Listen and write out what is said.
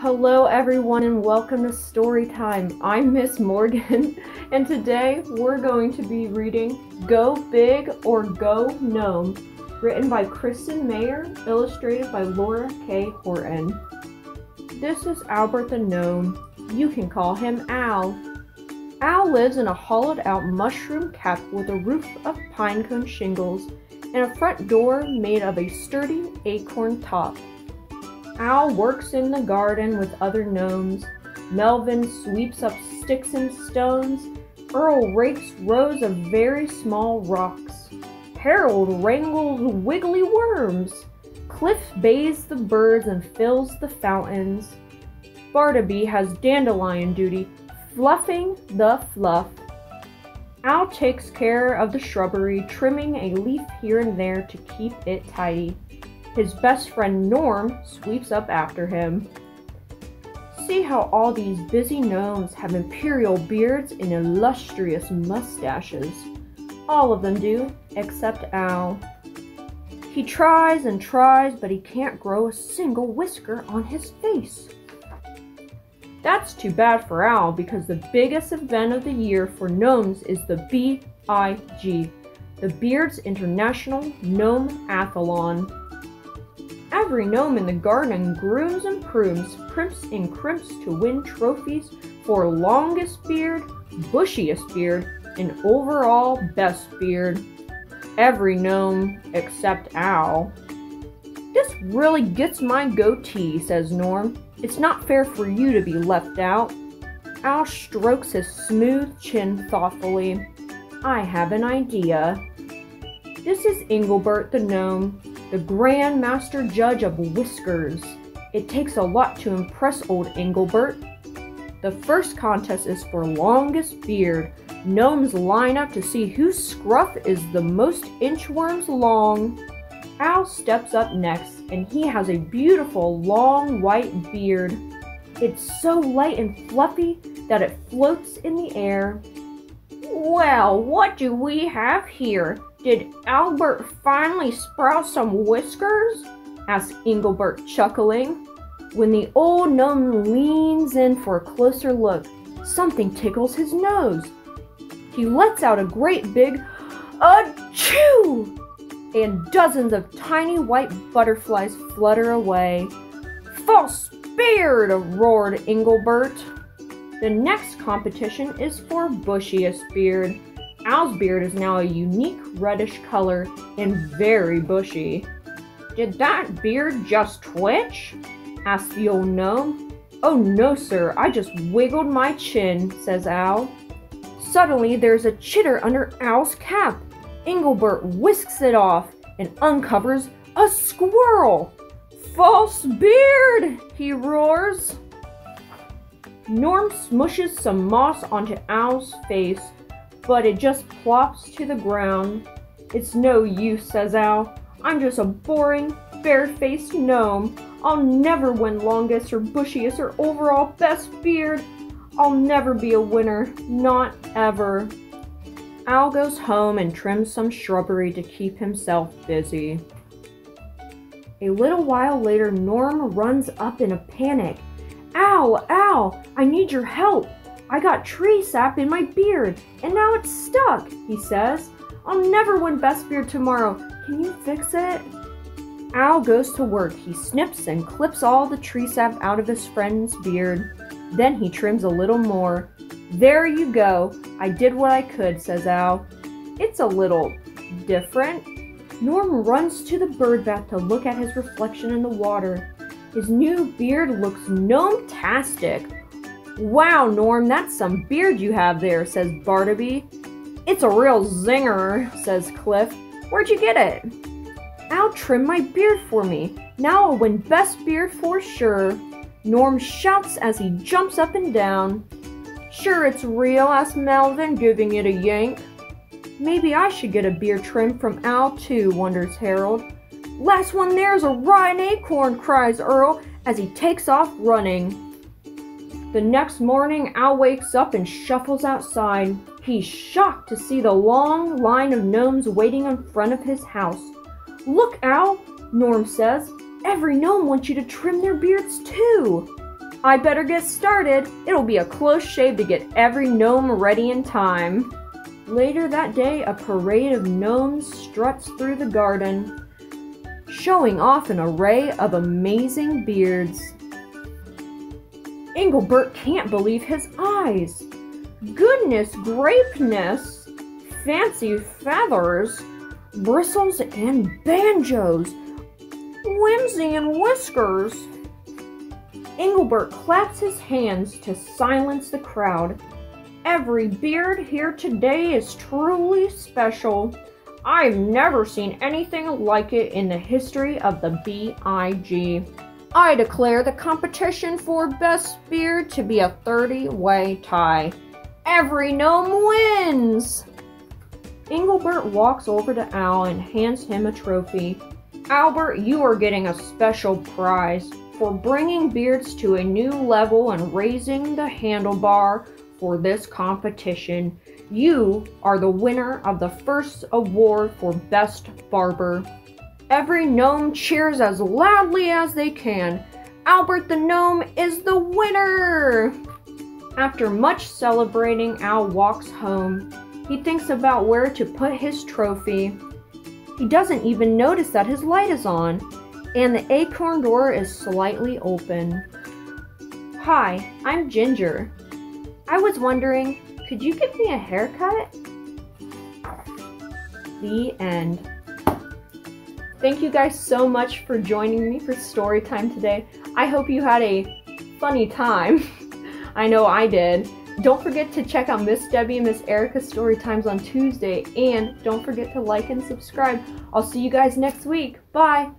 Hello everyone and welcome to Storytime. I'm Miss Morgan and today we're going to be reading Go Big or Go Gnome, written by Kristen Mayer, illustrated by Laura K. Horton. This is Albert the Gnome. You can call him Al. Al lives in a hollowed out mushroom cap with a roof of pinecone shingles and a front door made of a sturdy acorn top. Al works in the garden with other gnomes. Melvin sweeps up sticks and stones. Earl rakes rows of very small rocks. Harold wrangles wiggly worms. Cliff bathes the birds and fills the fountains. Barnaby has dandelion duty, fluffing the fluff. Al takes care of the shrubbery, trimming a leaf here and there to keep it tidy. His best friend Norm sweeps up after him. See how all these busy gnomes have imperial beards and illustrious mustaches. All of them do, except Al. He tries and tries, but he can't grow a single whisker on his face. That's too bad for Al, because the biggest event of the year for gnomes is the BIG, the Beards International Gnome-Athlon. Every gnome in the garden grooms and prunes, primps and crimps to win trophies for longest beard, bushiest beard, and overall best beard. Every gnome except Al. This really gets my goatee, says Norm. It's not fair for you to be left out. Al strokes his smooth chin thoughtfully. I have an idea. This is Engelbert the gnome, the Grand Master Judge of Whiskers. It takes a lot to impress old Engelbert. The first contest is for longest beard. Gnomes line up to see whose scruff is the most inchworms long. Al steps up next, and he has a beautiful long white beard. It's so light and fluffy that it floats in the air. Well, what do we have here? Did Albert finally sprout some whiskers? Asked Engelbert, chuckling. When the old gnome leans in for a closer look, something tickles his nose. He lets out a great big achoo! And dozens of tiny white butterflies flutter away. False beard! Roared Engelbert. The next competition is for bushiest beard. Al's beard is now a unique reddish color and very bushy. Did that beard just twitch? Asked the old gnome. Oh no, sir, I just wiggled my chin, says Al. Suddenly there's a chitter under Al's cap. Engelbert whisks it off and uncovers a squirrel. False beard, he roars. Norm smushes some moss onto Al's face, but it just plops to the ground. It's no use, says Al. I'm just a boring, bare-faced gnome. I'll never win longest or bushiest or overall best beard. I'll never be a winner, not ever. Al goes home and trims some shrubbery to keep himself busy. A little while later, Norm runs up in a panic. Al, Al, I need your help. I got tree sap in my beard, and now it's stuck, he says. I'll never win best beard tomorrow. Can you fix it? Al goes to work. He snips and clips all the tree sap out of his friend's beard. Then he trims a little more. There you go. I did what I could, says Al. It's a little different. Norm runs to the bird bath to look at his reflection in the water. His new beard looks gnome-tastic. Wow, Norm, that's some beard you have there, says Barnaby. It's a real zinger, says Cliff. Where'd you get it? Al trimmed my beard for me. Now I'll win best beard for sure. Norm shouts as he jumps up and down. Sure it's real, asked Melvin, giving it a yank. Maybe I should get a beard trim from Al too, wonders Harold. Last one there's a rotten acorn, cries Earl as he takes off running. The next morning, Al wakes up and shuffles outside. He's shocked to see the long line of gnomes waiting in front of his house. Look, Al! Norm says, "Every gnome wants you to trim their beards too." I better get started. It'll be a close shave to get every gnome ready in time. Later that day, a parade of gnomes struts through the garden, showing off an array of amazing beards. Engelbert can't believe his eyes. Goodness grapeness! Fancy feathers, bristles and banjos, whimsy and whiskers. Engelbert claps his hands to silence the crowd. Every beard here today is truly special. I've never seen anything like it in the history of the BIG. I declare the competition for best beard to be a 30-way tie. Every gnome wins! Engelbert walks over to Al and hands him a trophy. Albert, you are getting a special prize for bringing beards to a new level and raising the handlebar for this competition. You are the winner of the first award for Best Barber. Every gnome cheers as loudly as they can. Albert the gnome is the winner! After much celebrating, Al walks home. He thinks about where to put his trophy. He doesn't even notice that his light is on, and the acorn door is slightly open. Hi, I'm Ginger. I was wondering, could you give me a haircut? The end. Thank you guys so much for joining me for story time today. I hope you had a funny time. I know I did. Don't forget to check out Miss Debbie and Miss Erica's story times on Tuesday, and don't forget to like and subscribe. I'll see you guys next week. Bye!